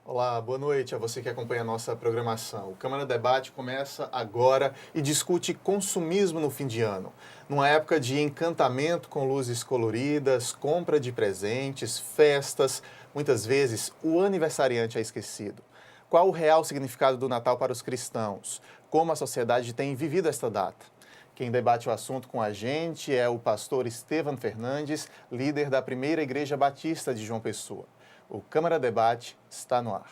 Olá, boa noite a você que acompanha a nossa programação. O Câmara Debate começa agora e discute consumismo no fim de ano. Numa época de encantamento com luzes coloridas, compra de presentes, festas, muitas vezes o aniversariante é esquecido. Qual o real significado do Natal para os cristãos? Como a sociedade tem vivido esta data? Quem debate o assunto com a gente é o pastor Estevam Fernandes, líder da Primeira Igreja Batista de João Pessoa. O Câmara Debate está no ar.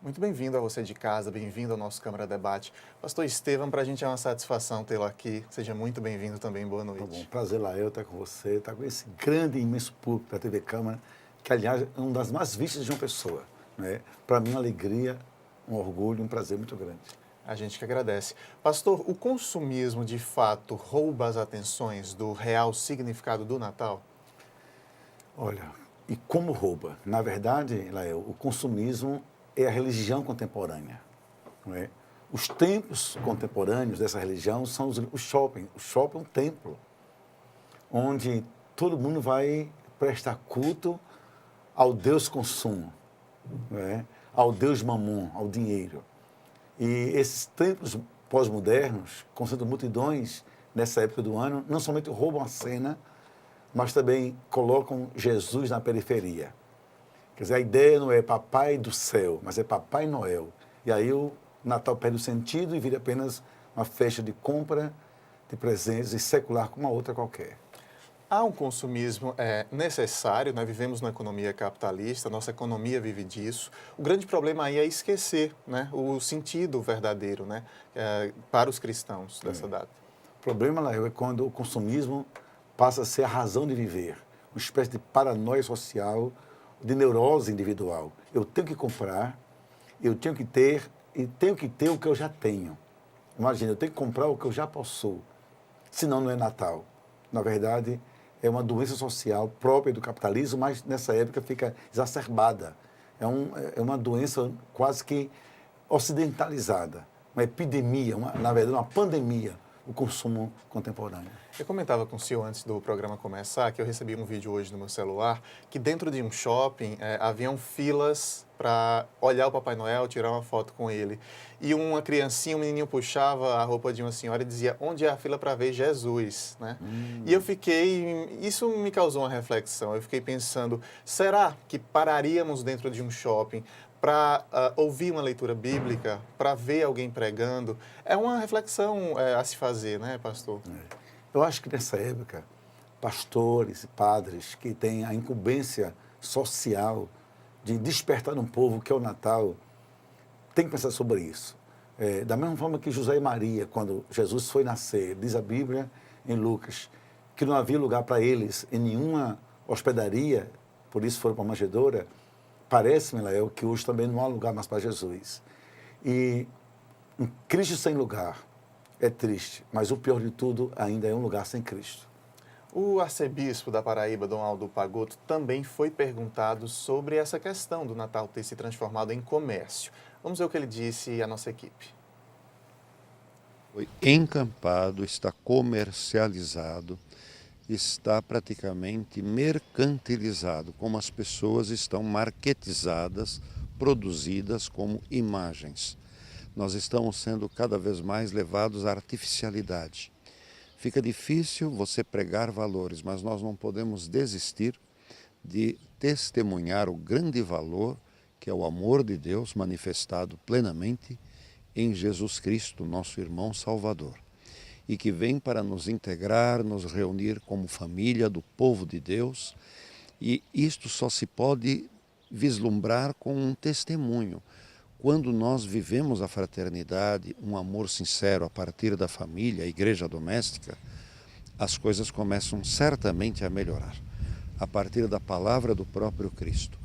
Muito bem-vindo a você de casa, bem-vindo ao nosso Câmara Debate. Pastor Estevam, para a gente é uma satisfação tê-lo aqui. Seja muito bem-vindo também, boa noite. Tá bom, prazer lá eu estar com você, estar com esse grande e imenso público da TV Câmara, que aliás é uma das mais vistas de uma pessoa. Né? Para mim, uma alegria, um orgulho, um prazer muito grande. A gente que agradece. Pastor, o consumismo de fato rouba as atenções do real significado do Natal? Olha, e como rouba? Na verdade, Lael, o consumismo é a religião contemporânea. Não é? Os templos contemporâneos dessa religião são os shopping. O shopping é um templo, onde todo mundo vai prestar culto ao Deus consumo, não é? Ao Deus mamon, ao dinheiro. E esses templos pós-modernos, concentrando multidões nessa época do ano, não somente roubam a cena, mas também colocam Jesus na periferia. Quer dizer, a ideia não é Papai do céu, mas é Papai Noel. E aí o Natal perde o sentido e vira apenas uma festa de compra de presentes e secular como uma outra qualquer. Há um consumismo necessário, nós vivemos numa economia capitalista, nossa economia vive disso. O grande problema aí é esquecer, né, o sentido verdadeiro, né, para os cristãos dessa data. O problema, Lael, é quando o consumismo passa a ser a razão de viver, uma espécie de paranoia social, de neurose individual. Eu tenho que comprar, eu tenho que ter e tenho que ter o que eu já tenho. Imagina, eu tenho que comprar o que eu já possuo, senão não é Natal. Na verdade, é uma doença social própria do capitalismo, mas nessa época fica exacerbada. É uma doença quase que ocidentalizada, uma epidemia, na verdade, uma pandemia, o consumo contemporâneo. Eu comentava com o senhor antes do programa começar que eu recebi um vídeo hoje no meu celular que dentro de um shopping haviam filas para olhar o Papai Noel, tirar uma foto com ele. E uma criancinha, um menininho puxava a roupa de uma senhora e dizia, onde é a fila para ver Jesus? Né? E eu isso me causou uma reflexão, eu fiquei pensando, será que pararíamos dentro de um shopping para ouvir uma leitura bíblica, para ver alguém pregando? É uma reflexão a se fazer, né, pastor? Eu acho que nessa época, pastores e padres que têm a incumbência social de despertar no povo que é o Natal, tem que pensar sobre isso. Da mesma forma que José e Maria, quando Jesus foi nascer, diz a Bíblia em Lucas, que não havia lugar para eles em nenhuma hospedaria, por isso foram para a manjedoura. Parece-me, Lael, que hoje também não há lugar mais para Jesus. E um Cristo sem lugar é triste, mas o pior de tudo ainda é um lugar sem Cristo. O arcebispo da Paraíba, Dom Aldo Pagotto, também foi perguntado sobre essa questão do Natal ter se transformado em comércio. Vamos ver o que ele disse à nossa equipe. Foi encampado, está comercializado, está praticamente mercantilizado, como as pessoas estão marketizadas, produzidas como imagens. Nós estamos sendo cada vez mais levados à artificialidade. Fica difícil você pregar valores, mas nós não podemos desistir de testemunhar o grande valor que é o amor de Deus manifestado plenamente em Jesus Cristo, nosso irmão Salvador, e que vem para nos integrar, nos reunir como família do povo de Deus, e isto só se pode vislumbrar com um testemunho. Quando nós vivemos a fraternidade, um amor sincero a partir da família, a igreja doméstica, as coisas começam certamente a melhorar. A partir da palavra do próprio Cristo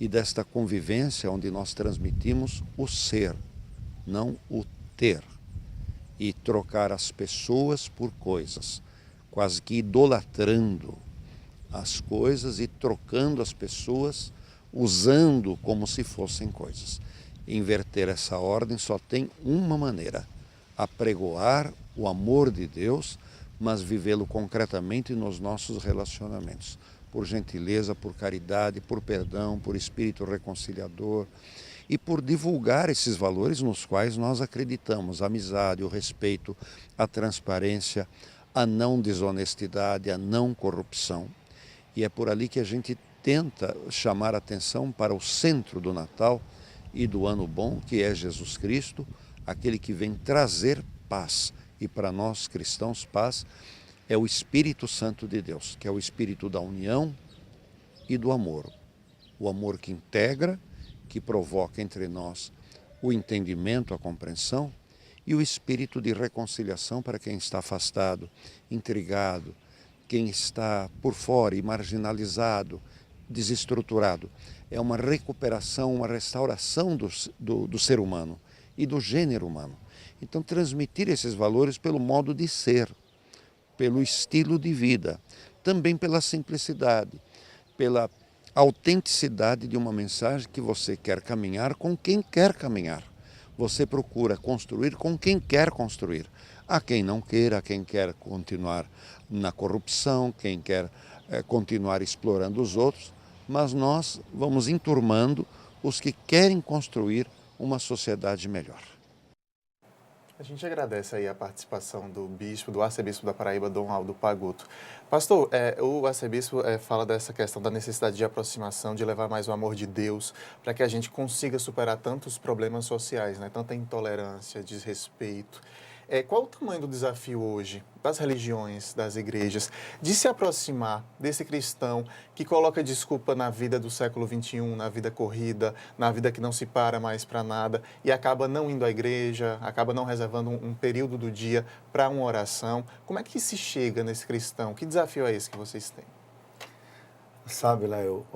e desta convivência onde nós transmitimos o ser, não o ter. e trocar as pessoas por coisas, quase que idolatrando as coisas e trocando as pessoas, usando como se fossem coisas. Inverter essa ordem só tem uma maneira: apregoar o amor de Deus, mas vivê-lo concretamente nos nossos relacionamentos, por gentileza, por caridade, por perdão, por espírito reconciliador e por divulgar esses valores nos quais nós acreditamos: a amizade, o respeito, a transparência, a não desonestidade, a não corrupção. E é por ali que a gente tenta chamar a atenção para o centro do Natal e do Ano Bom, que é Jesus Cristo, aquele que vem trazer paz. E para nós cristãos, paz é o Espírito Santo de Deus, que é o Espírito da união e do amor. O amor que integra, que provoca entre nós o entendimento, a compreensão, e o espírito de reconciliação para quem está afastado, intrigado, quem está por fora e marginalizado, desestruturado. É uma recuperação, uma restauração do ser humano e do gênero humano. Então, transmitir esses valores pelo modo de ser, pelo estilo de vida, também pela simplicidade, pela autenticidade de uma mensagem que você quer caminhar com quem quer caminhar. Você procura construir com quem quer construir. Há quem não queira, há quem quer continuar na corrupção, quem quer continuar explorando os outros, mas nós vamos enturmando os que querem construir uma sociedade melhor. A gente agradece aí a participação do arcebispo da Paraíba, Dom Aldo Paguto. Pastor, o arcebispo fala dessa questão da necessidade de aproximação, de levar mais o amor de Deus, para que a gente consiga superar tantos problemas sociais, né? Tanta intolerância, desrespeito. Qual o tamanho do desafio hoje das religiões, das igrejas, de se aproximar desse cristão que coloca desculpa na vida do século XXI, na vida corrida, na vida que não se para mais para nada e acaba não indo à igreja, acaba não reservando um período do dia para uma oração? Como é que se chega nesse cristão? Que desafio é esse que vocês têm? Sabe, Léo,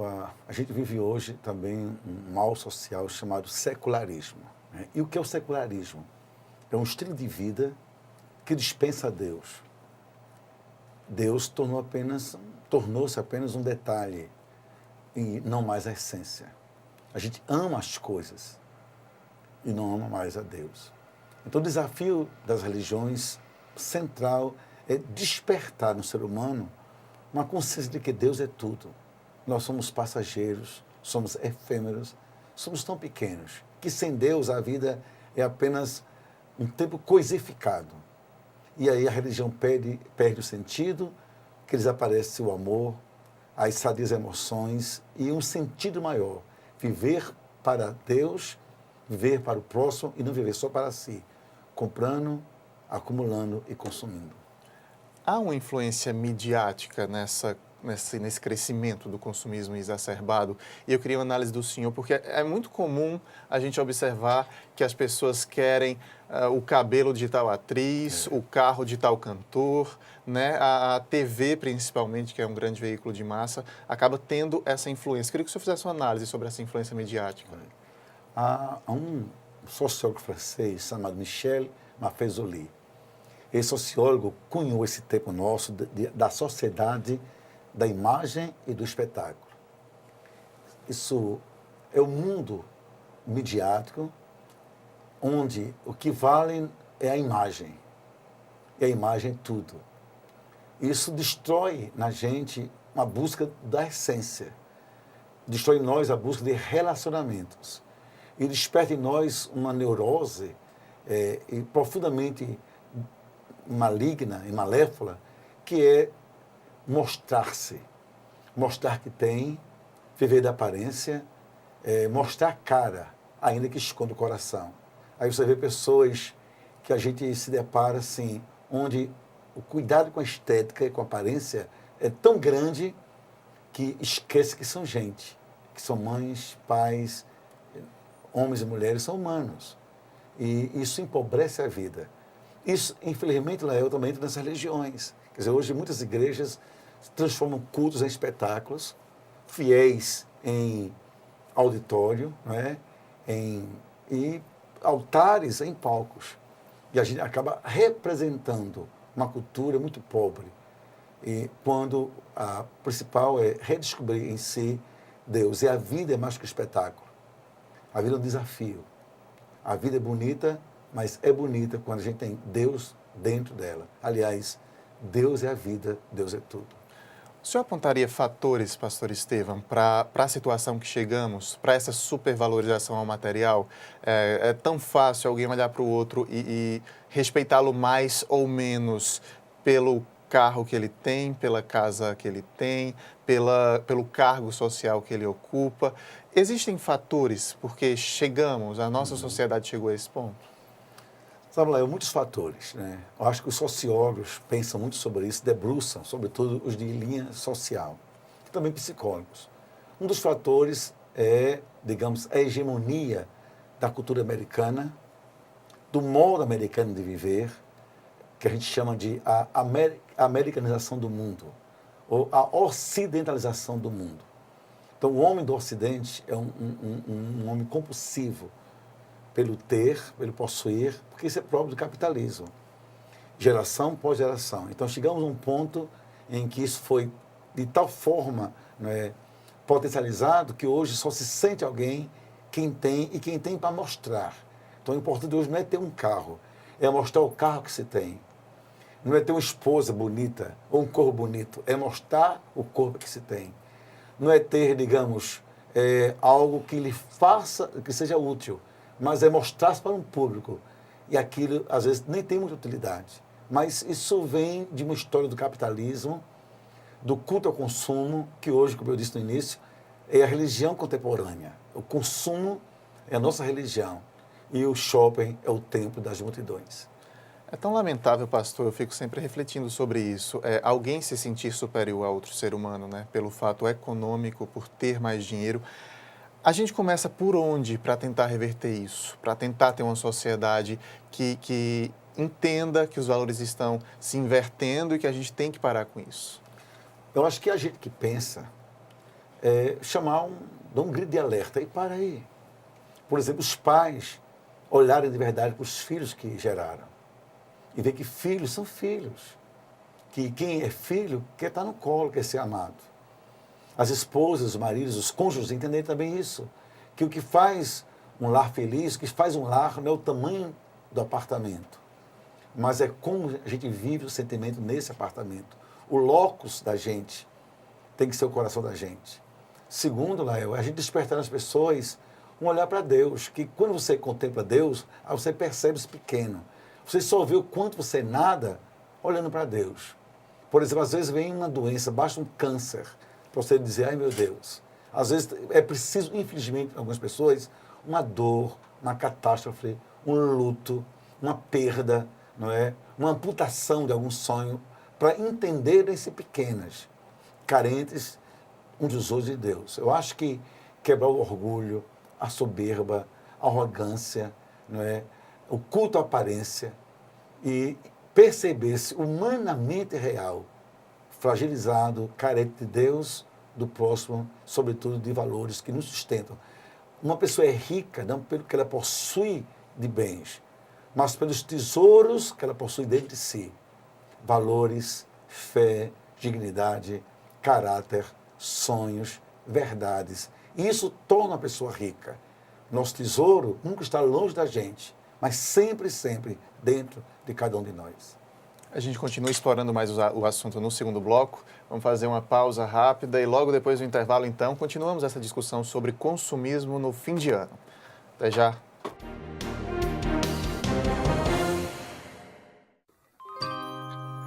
a gente vive hoje também um mal social chamado secularismo, né? E o que é o secularismo? É um estilo de vida que dispensa a Deus. Deus tornou-se apenas um detalhe e não mais a essência. A gente ama as coisas e não ama mais a Deus. Então, o desafio das religiões central é despertar no ser humano uma consciência de que Deus é tudo. Nós somos passageiros, somos efêmeros, somos tão pequenos que sem Deus a vida é apenas um tempo coisificado. E aí a religião perde o sentido, que desaparece o amor, as sadias emoções e um sentido maior. Viver para Deus, viver para o próximo e não viver só para si, comprando, acumulando e consumindo. Há uma influência midiática nesse crescimento do consumismo exacerbado? E eu queria uma análise do senhor, porque é muito comum a gente observar que as pessoas querem o cabelo de tal atriz, o carro de tal cantor, né? A TV, principalmente, que é um grande veículo de massa, acaba tendo essa influência. Queria que o senhor fizesse uma análise sobre essa influência midiática. Há um sociólogo francês chamado Michel Maffezoli. Esse sociólogo cunhou esse tempo nosso da sociedade da imagem e do espetáculo. Isso é o mundo midiático onde o que vale é a imagem. E a imagem é tudo. Isso destrói na gente uma busca da essência. Destrói em nós a busca de relacionamentos. E desperta em nós uma neurose e profundamente maligna e malévola, que é mostrar-se, mostrar que tem, viver da aparência, mostrar a cara, ainda que esconda o coração. Aí você vê pessoas que a gente se depara assim, onde o cuidado com a estética e com a aparência é tão grande que esquece que são gente, que são mães, pais, homens e mulheres, são humanos. E isso empobrece a vida. Isso, infelizmente, Lael, também entra nas religiões. Quer dizer, hoje muitas igrejas transformam cultos em espetáculos, fiéis em auditório, não é? E altares em palcos. E a gente acaba representando uma cultura muito pobre. E quando a principal é redescobrir em si Deus. E a vida é mais que um espetáculo. A vida é um desafio. A vida é bonita, mas é bonita quando a gente tem Deus dentro dela. Aliás, Deus é a vida, Deus é tudo. O senhor apontaria fatores, pastor Estevam, para a situação que chegamos, para essa supervalorização ao material? É tão fácil alguém olhar para o outro e respeitá-lo mais ou menos carro que ele tem, pela casa que ele tem, pelo cargo social que ele ocupa. Existem fatores porque a nossa sociedade chegou a esse ponto? Sabe lá, muitos fatores, né? Eu acho que os sociólogos pensam muito sobre isso, debruçam, sobretudo os de linha social, e também psicólogos. Um dos fatores é, digamos, a hegemonia da cultura americana, do modo americano de viver, que a gente chama de a americanização do mundo, ou a ocidentalização do mundo. Então, o homem do Ocidente é um homem compulsivo pelo ter, pelo possuir, porque isso é próprio do capitalismo. Geração pós geração. Então, chegamos a um ponto em que isso foi de tal forma, né, potencializado que hoje só se sente alguém quem tem e quem tem para mostrar. Então, o importante hoje não é ter um carro, é mostrar o carro que se tem. Não é ter uma esposa bonita ou um corpo bonito, é mostrar o corpo que se tem. Não é ter, digamos, algo que lhe faça, que seja útil, mas é mostrar-se para um público. E aquilo, às vezes, nem tem muita utilidade. Mas isso vem de uma história do capitalismo, do culto ao consumo, que hoje, como eu disse no início, é a religião contemporânea. O consumo é a nossa religião e o shopping é o templo das multidões. É tão lamentável, pastor, eu fico sempre refletindo sobre isso, alguém se sentir superior a outro ser humano, né, pelo fato econômico, por ter mais dinheiro. A gente começa por onde para tentar reverter isso, para tentar ter uma sociedade que entenda que os valores estão se invertendo e que a gente tem que parar com isso? Eu acho que a gente que pensa dar um grito de alerta e para aí. Por exemplo, os pais olharem de verdade para os filhos que geraram e ver que filhos são filhos, que quem é filho quer estar no colo, quer ser amado. As esposas, os maridos, os cônjuges entenderem também isso, que o que faz um lar feliz, o que faz um lar não é o tamanho do apartamento, mas é como a gente vive o sentimento nesse apartamento. O locus da gente tem que ser o coração da gente. Segundo, Lael, a gente despertar nas pessoas um olhar para Deus, que quando você contempla Deus, aí você percebe-se pequeno. Você só vê o quanto você é nada olhando para Deus. Por exemplo, às vezes vem uma doença, basta um câncer, para você dizer, ai meu Deus. Às vezes é preciso, infelizmente, para algumas pessoas, uma dor, uma catástrofe, um luto, uma perda, não é? Uma amputação de algum sonho, para entenderem-se pequenas, carentes uns dos outros de Deus. Eu acho que quebrar o orgulho, a soberba, a arrogância, não é? O culto à aparência e perceber-se humanamente real, fragilizado, carente de Deus, do próximo, sobretudo de valores que nos sustentam. Uma pessoa é rica não pelo que ela possui de bens, mas pelos tesouros que ela possui dentro de si. Valores, fé, dignidade, caráter, sonhos, verdades. E isso torna a pessoa rica. Nosso tesouro nunca está longe da gente, mas sempre, sempre dentro de cada um de nós. A gente continua explorando mais o assunto no segundo bloco. Vamos fazer uma pausa rápida e logo depois do intervalo, então, continuamos essa discussão sobre consumismo no fim de ano. Até já.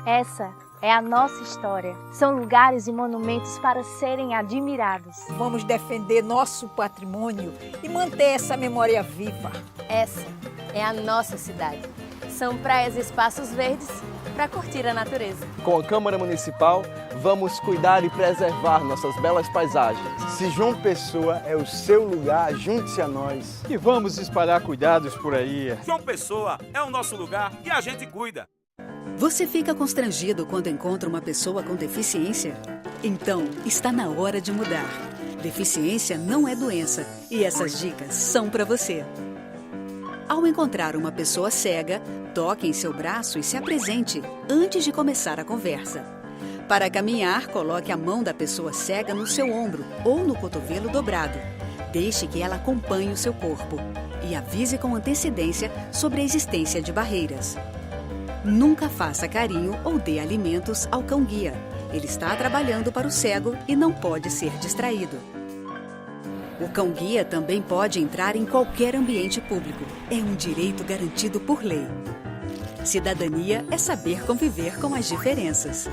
Essa é a nossa história. São lugares e monumentos para serem admirados. Vamos defender nosso patrimônio e manter essa memória viva. Essa é a nossa cidade. São praias e espaços verdes para curtir a natureza. Com a Câmara Municipal, vamos cuidar e preservar nossas belas paisagens. Se João Pessoa é o seu lugar, junte-se a nós. E vamos espalhar cuidados por aí. João Pessoa é o nosso lugar e a gente cuida. Você fica constrangido quando encontra uma pessoa com deficiência? Então, está na hora de mudar. Deficiência não é doença e essas dicas são para você. Ao encontrar uma pessoa cega, toque em seu braço e se apresente antes de começar a conversa. Para caminhar, coloque a mão da pessoa cega no seu ombro ou no cotovelo dobrado. Deixe que ela acompanhe o seu corpo e avise com antecedência sobre a existência de barreiras. Nunca faça carinho ou dê alimentos ao cão-guia. Ele está trabalhando para o cego e não pode ser distraído. O cão-guia também pode entrar em qualquer ambiente público. É um direito garantido por lei. Cidadania é saber conviver com as diferenças.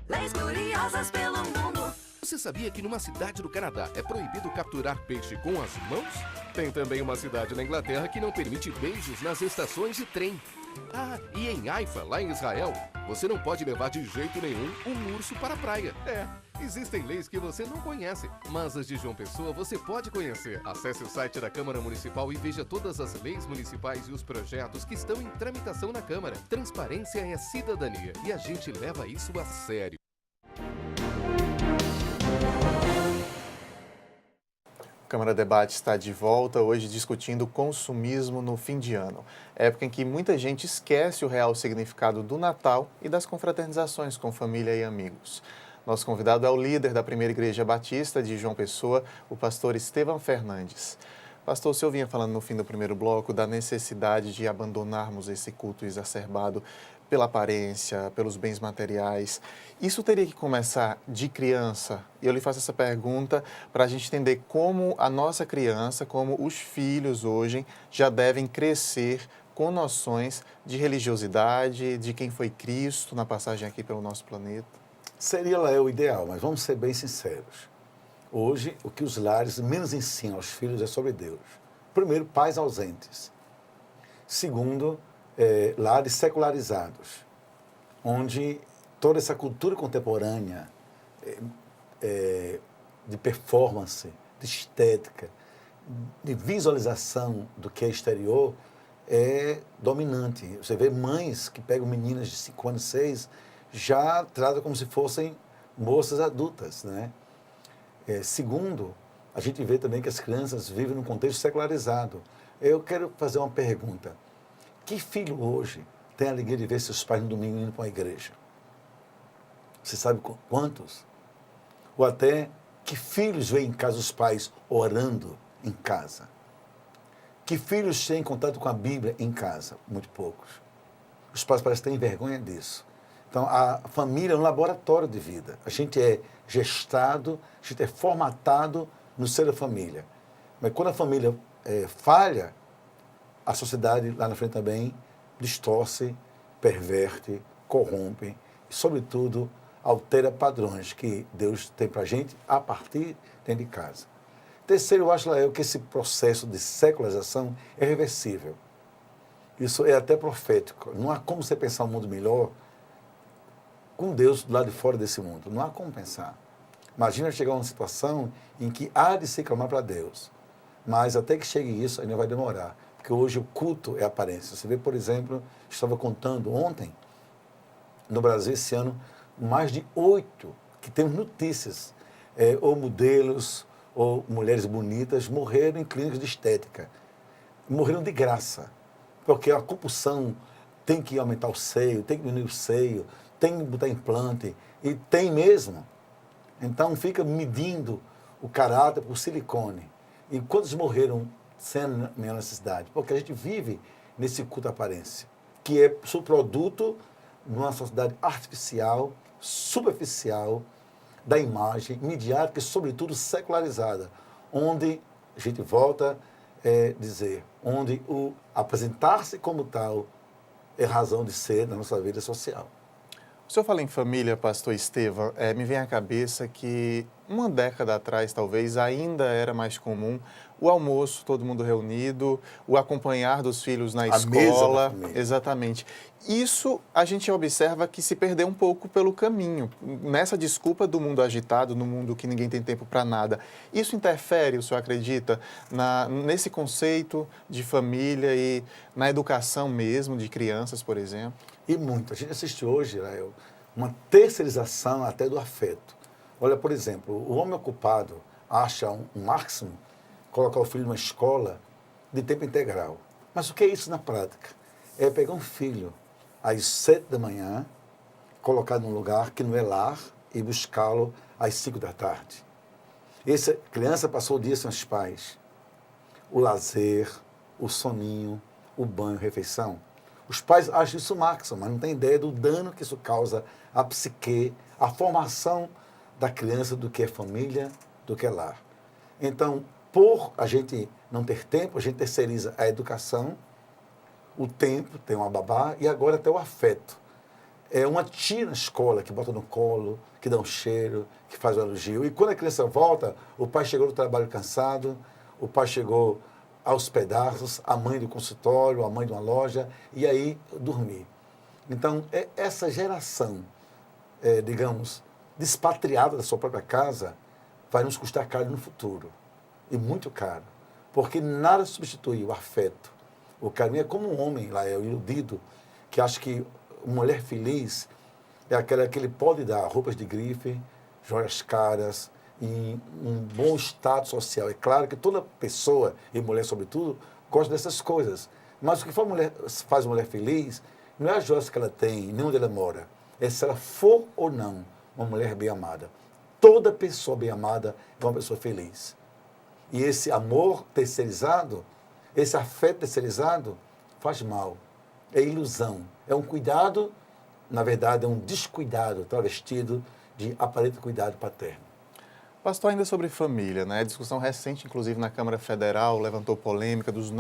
Leis curiosas pelo mundo. Você sabia que numa cidade do Canadá é proibido capturar peixe com as mãos? Tem também uma cidade na Inglaterra que não permite beijos nas estações de trem. Ah, e em Haifa, lá em Israel, você não pode levar de jeito nenhum um urso para a praia. Existem leis que você não conhece, mas as de João Pessoa você pode conhecer. Acesse o site da Câmara Municipal e veja todas as leis municipais e os projetos que estão em tramitação na Câmara. Transparência é cidadania e a gente leva isso a sério. O Câmara Debate está de volta, hoje discutindo consumismo no fim de ano. Época em que muita gente esquece o real significado do Natal e das confraternizações com família e amigos. Nosso convidado é o líder da Primeira Igreja Batista de João Pessoa, o pastor Estevão Fernandes. Pastor, o senhor vinha falando no fim do primeiro bloco da necessidade de abandonarmos esse culto exacerbado pela aparência, pelos bens materiais. Isso teria que começar de criança? E eu lhe faço essa pergunta para a gente entender como a nossa criança, como os filhos hoje, já devem crescer com noções de religiosidade, de quem foi Cristo na passagem aqui pelo nosso planeta. Seria lá o ideal, mas vamos ser bem sinceros. Hoje, o que os lares menos ensinam aos filhos é sobre Deus. Primeiro, pais ausentes. Segundo, lares secularizados, onde toda essa cultura contemporânea de performance, de estética, de visualização do que é exterior é dominante. Você vê mães que pegam meninas de 5 anos, 6, já tratam como se fossem moças adultas, né? Segundo, a gente vê também que as crianças vivem num contexto secularizado. Eu quero fazer uma pergunta. Que filho hoje tem a alegria de ver seus pais no domingo indo para a igreja? Você sabe quantos? Ou até que filhos veem em casa os pais orando em casa? Que filhos têm contato com a Bíblia em casa? Muito poucos. Os pais parecem ter vergonha disso. Então, a família é um laboratório de vida. A gente é gestado, a gente é formatado no ser da família. Mas quando a família falha, a sociedade lá na frente também distorce, perverte, corrompe e, sobretudo, altera padrões que Deus tem para a gente a partir dentro de casa. Terceiro, eu acho, Lael, que esse processo de secularização é reversível. Isso é até profético. Não há como você pensar um mundo melhor com Deus do lado de fora desse mundo. Não há como pensar. Imagina chegar a uma situação em que há de se clamar para Deus. Mas até que chegue isso, ainda vai demorar. Porque hoje o culto é aparência. Você vê, por exemplo, estava contando ontem, no Brasil esse ano, mais de 8 que temos notícias, ou modelos, ou mulheres bonitas, morreram em clínicas de estética. Morreram de graça. Porque a compulsão tem que aumentar o seio, tem que diminuir o seio, tem que botar implante, e tem mesmo. Então fica medindo o caráter por silicone. E quantos morreram sem a minha necessidade? Porque a gente vive nesse culto à aparência, que é subproduto numa sociedade artificial, superficial, da imagem, midiática e, sobretudo, secularizada, onde a gente volta a dizer, onde o apresentar-se como tal é razão de ser na nossa vida social. O senhor fala em família, pastor Estevão, me vem à cabeça que uma década atrás, talvez, ainda era mais comum o almoço, todo mundo reunido, o acompanhar dos filhos na escola. Mesa da família. Exatamente. Isso a gente observa que se perdeu um pouco pelo caminho, nessa desculpa do mundo agitado, no mundo que ninguém tem tempo para nada. Isso interfere, o senhor acredita, nesse conceito de família e na educação mesmo de crianças, por exemplo? E muito. A gente assiste hoje, uma terceirização até do afeto. Olha, por exemplo, o homem ocupado acha um máximo colocar o filho numa escola de tempo integral. Mas o que é isso na prática? É pegar um filho às 7 da manhã, colocar num lugar que não é lar e buscá-lo às 5 da tarde. Essa criança passou o dia sem os pais. O lazer, o soninho, o banho, a refeição. Os pais acham isso o máximo, mas não têm ideia do dano que isso causa à psique, à formação da criança, do que é família, do que é lar. Então, por a gente não ter tempo, a gente terceiriza a educação, o tempo, tem uma babá, e agora até o afeto. É uma tia na escola que bota no colo, que dá um cheiro, que faz um elogio. E quando a criança volta, o pai chegou do trabalho cansado, o pai chegou aos pedaços, a mãe do consultório, a mãe de uma loja, e aí dormir. Então, essa geração, digamos, despatriada da sua própria casa, vai nos custar caro no futuro. E muito caro. Porque nada substitui o afeto. O carinho é como um homem, lá é o iludido, que acha que uma mulher feliz é aquela que ele pode dar roupas de grife, joias caras, e um bom status social. É claro que toda pessoa, e mulher sobretudo, gosta dessas coisas. Mas o que faz uma mulher feliz não é as joias que ela tem, nem onde ela mora. É se ela for ou não uma mulher bem amada. Toda pessoa bem amada é uma pessoa feliz. E esse amor terceirizado, esse afeto terceirizado, faz mal. É ilusão. É um cuidado, na verdade, é um descuidado travestido de aparente cuidado paterno. Pastor, ainda sobre família, né? A discussão recente, inclusive na Câmara Federal, levantou polêmica dos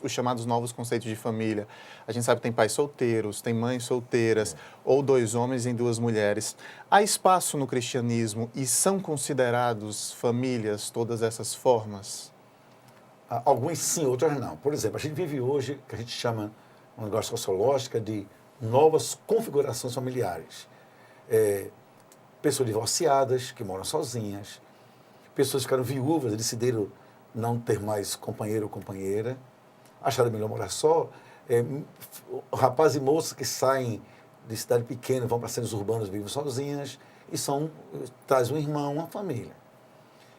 os chamados novos conceitos de família. A gente sabe que tem pais solteiros, tem mães solteiras, ou 2 homens e 2 mulheres. Há espaço no cristianismo e são considerados famílias todas essas formas? Alguns sim, outras não. Por exemplo, a gente vive hoje, que a gente chama, um negócio sociológico, de novas configurações familiares. Pessoas divorciadas, que moram sozinhas, pessoas que ficaram viúvas e decidiram não ter mais companheiro ou companheira, acharam melhor morar só. Rapazes e moças que saem de cidade pequena, vão para centros urbanos, vivem sozinhas, e traz um irmão, uma família.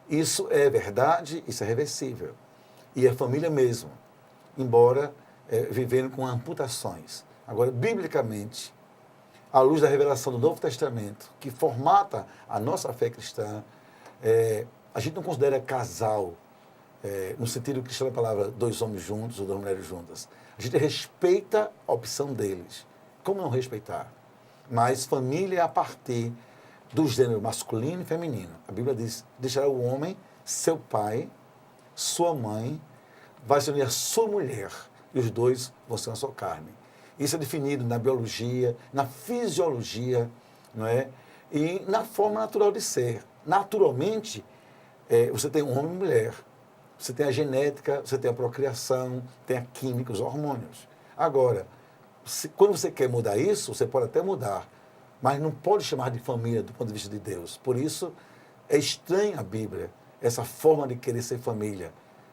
Isso é verdade, isso é reversível. E é família mesmo, embora vivendo com amputações. Agora, biblicamente, à luz da revelação do Novo Testamento, que formata a nossa fé cristã, a gente não considera casal, no sentido cristão da palavra 2 homens juntos ou 2 mulheres juntas. A gente respeita a opção deles. Como não respeitar? Mas família é a partir do gênero masculino e feminino. A Bíblia diz, deixará o homem, seu pai, sua mãe, vai se unir à sua mulher, e os 2 vão ser uma só carne. Isso é definido na biologia, na fisiologia, não é? E na forma natural de ser. Naturalmente, você tem um homem e mulher. Você tem a genética, você tem a procriação, tem a química, os hormônios. Agora, quando você quer mudar isso, você pode até mudar, mas não pode chamar de família do ponto de vista de Deus. Por isso, é estranha a Bíblia, essa forma de querer ser família,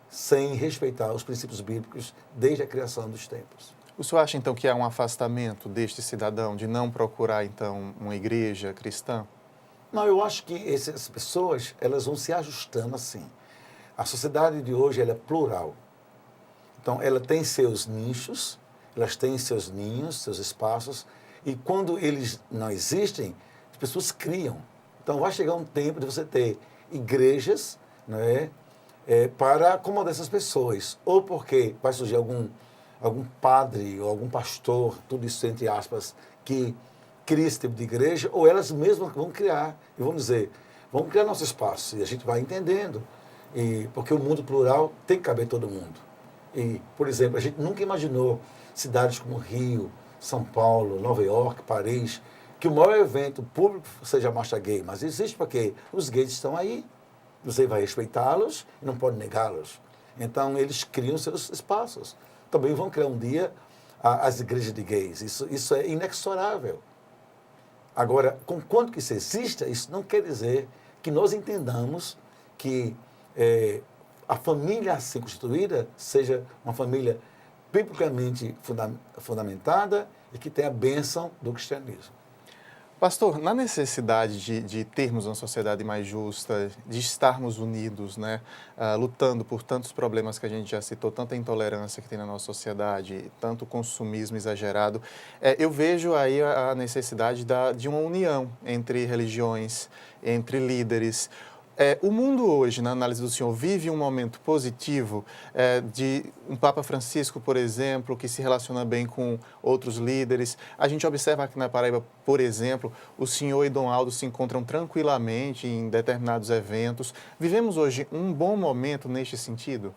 sem respeitar os princípios bíblicos desde a criação dos tempos. O senhor acha, então, que há um afastamento deste cidadão de não procurar, então, uma igreja cristã? Não, eu acho que essas pessoas, elas vão se ajustando assim. A sociedade de hoje, ela é plural. Então, ela tem seus nichos, elas têm seus ninhos, seus espaços, e quando eles não existem, as pessoas criam. Então, vai chegar um tempo de você ter igrejas, não é? Para acomodar essas pessoas. Ou porque vai surgir algum padre ou algum pastor, tudo isso entre aspas, que cria esse tipo de igreja, ou elas mesmas vão criar e vão dizer, vamos criar nosso espaço, e a gente vai entendendo, porque o mundo plural tem que caber todo mundo. E, por exemplo, a gente nunca imaginou cidades como Rio, São Paulo, Nova York, Paris, que o maior evento público seja a marcha gay, mas existe porque os gays estão aí, você vai respeitá-los e não pode negá-los. Então, eles criam seus espaços. Também vão criar um dia as igrejas de gays. Isso é inexorável. Agora, conquanto que isso exista, isso não quer dizer que nós entendamos que a família assim constituída seja uma família biblicamente fundamentada e que tenha a bênção do cristianismo. Pastor, na necessidade de termos uma sociedade mais justa, de estarmos unidos, né, lutando por tantos problemas que a gente já citou, tanta intolerância que tem na nossa sociedade, tanto consumismo exagerado, eu vejo aí a necessidade de uma união entre religiões, entre líderes. O mundo hoje, na análise do senhor, vive um momento positivo de um Papa Francisco, por exemplo, que se relaciona bem com outros líderes. A gente observa aqui na Paraíba, por exemplo, o senhor e Dom Aldo se encontram tranquilamente em determinados eventos. Vivemos hoje um bom momento neste sentido?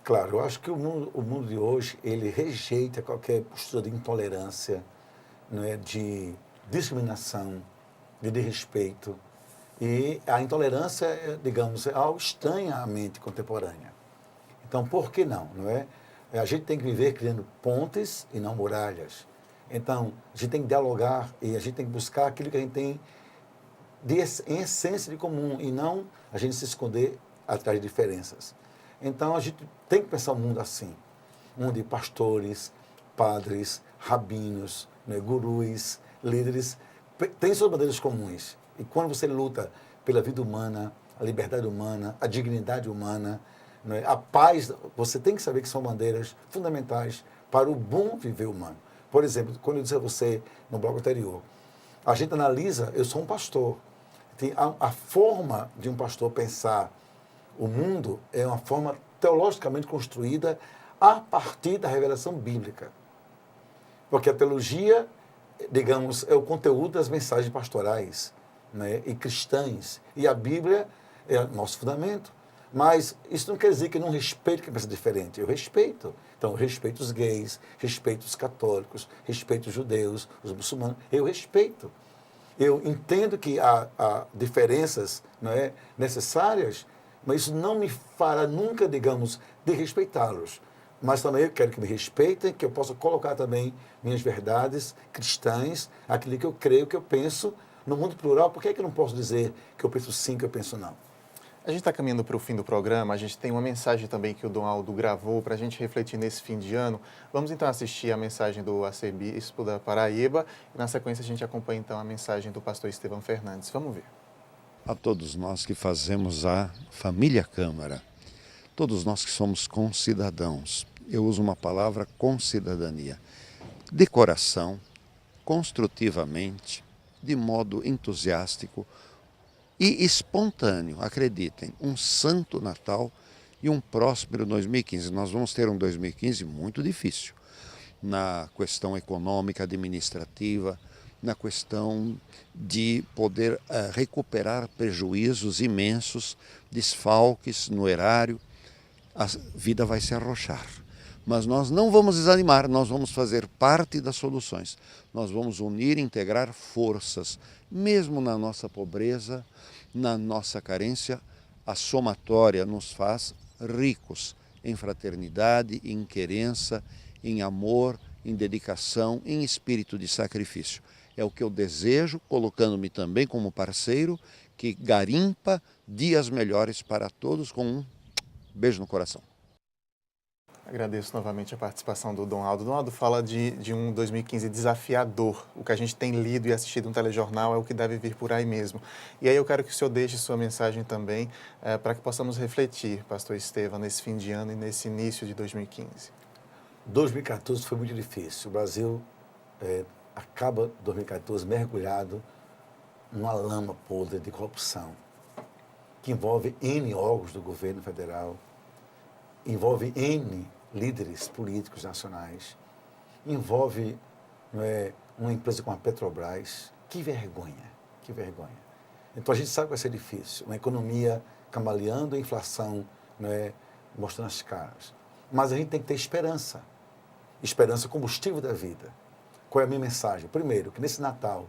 Claro, eu acho que o mundo de hoje, ele rejeita qualquer postura de intolerância, né, de discriminação, de desrespeito. E a intolerância, digamos, é algo estranho à mente contemporânea. Então, por que não? Não é? A gente tem que viver criando pontes e não muralhas. Então, a gente tem que dialogar e a gente tem que buscar aquilo que a gente tem em essência de comum e não a gente se esconder atrás de diferenças. Então, a gente tem que pensar o mundo assim, onde pastores, padres, rabinos, né, gurus, líderes, têm suas bandeiras comuns. E quando você luta pela vida humana, a liberdade humana, a dignidade humana, né, a paz, você tem que saber que são bandeiras fundamentais para o bom viver humano. Por exemplo, quando eu disse a você no bloco anterior, a gente analisa, eu sou um pastor. A forma de um pastor pensar o mundo é uma forma teologicamente construída a partir da revelação bíblica. Porque a teologia, digamos, é o conteúdo das mensagens pastorais, né, e cristãs. E a Bíblia é o nosso fundamento. Mas isso não quer dizer que eu não respeito quem pensa diferente. Eu respeito. Então, eu respeito os gays, respeito os católicos, respeito os judeus, os muçulmanos. Eu respeito. Eu entendo que há diferenças, não é, necessárias, mas isso não me fará nunca, digamos, desrespeitá-los. Mas também eu quero que me respeitem, que eu possa colocar também minhas verdades cristãs, aquilo que eu creio, que eu penso. No mundo plural, por que é que eu não posso dizer que eu penso sim, que eu penso não? A gente está caminhando para o fim do programa, a gente tem uma mensagem também que o Dom Aldo gravou para a gente refletir nesse fim de ano. Vamos então assistir a mensagem do arcebispo da Paraíba e na sequência a gente acompanha então a mensagem do pastor Estevão Fernandes. Vamos ver. A todos nós que fazemos a família Câmara, todos nós que somos concidadãos, eu uso uma palavra concidadania, de coração, construtivamente, de modo entusiástico e espontâneo, acreditem, um santo Natal e um próspero 2015. Nós vamos ter um 2015 muito difícil na questão econômica, administrativa, na questão de poder recuperar prejuízos imensos, desfalques no erário. A vida vai se arrochar. Mas nós não vamos desanimar, nós vamos fazer parte das soluções. Nós vamos unir e integrar forças, mesmo na nossa pobreza, na nossa carência, a somatória nos faz ricos em fraternidade, em querença, em amor, em dedicação, em espírito de sacrifício. É o que eu desejo, colocando-me também como parceiro que garimpa dias melhores para todos com um beijo no coração. Agradeço novamente a participação do Dom Aldo. Dom Aldo fala de um 2015 desafiador. O que a gente tem lido e assistido no telejornal é o que deve vir por aí mesmo. E aí eu quero que o senhor deixe sua mensagem também para que possamos refletir, pastor Estevão, nesse fim de ano e nesse início de 2015. 2014 foi muito difícil. O Brasil acaba 2014 mergulhado numa lama podre de corrupção, que envolve N órgãos do governo federal, envolve N líderes políticos nacionais, envolve uma empresa como a Petrobras. Que vergonha, que vergonha. Então a gente sabe que vai ser difícil, uma economia cambaleando, a inflação mostrando as caras. Mas a gente tem que ter esperança. Esperança é o combustível da vida. Qual é a minha mensagem? Primeiro, que nesse Natal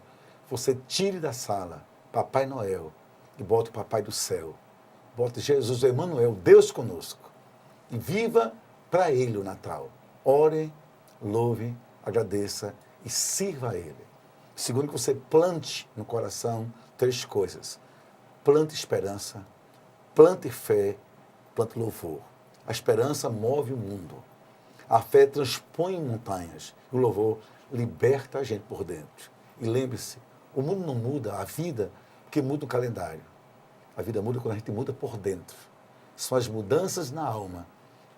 você tire da sala Papai Noel e bote o Papai do Céu. Bote Jesus, o Emmanuel, Deus conosco. E viva para Ele o Natal. Ore, louve, agradeça e sirva a Ele. Segundo, que você plante no coração 3 coisas. Plante esperança, plante fé, plante louvor. A esperança move o mundo. A fé transpõe montanhas. O louvor liberta a gente por dentro. E lembre-se, O mundo não muda, a vida, porque muda o calendário. A vida muda quando a gente muda por dentro. São as mudanças na alma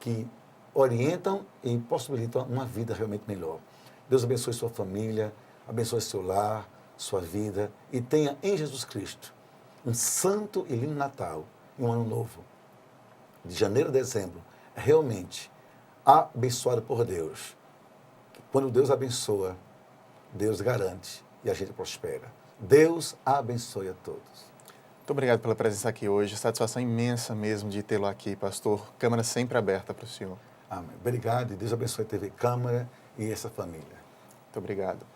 que orientam e possibilitam uma vida realmente melhor. Deus abençoe sua família, abençoe seu lar, sua vida e tenha em Jesus Cristo um santo e lindo Natal e um ano novo. De janeiro a dezembro, realmente abençoado por Deus. Quando Deus abençoa, Deus garante e a gente prospera. Deus abençoe a todos. Muito obrigado pela presença aqui hoje. Satisfação imensa mesmo de tê-lo aqui, pastor. Câmara sempre aberta para o senhor. Amém. Obrigado e Deus abençoe a TV Câmara e essa família. Muito obrigado.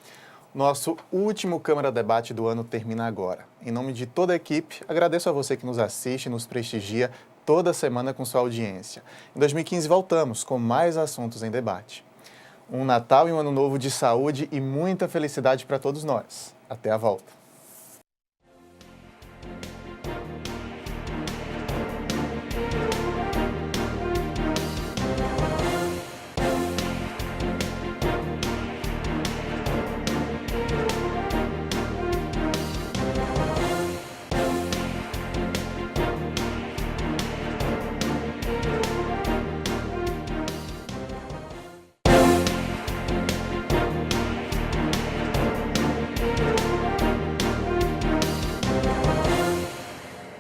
Nosso último Câmara Debate do ano termina agora. Em nome de toda a equipe, agradeço a você que nos assiste e nos prestigia toda semana com sua audiência. Em 2015 voltamos com mais assuntos em debate. Um Natal e um Ano Novo de saúde e muita felicidade para todos nós. Até a volta.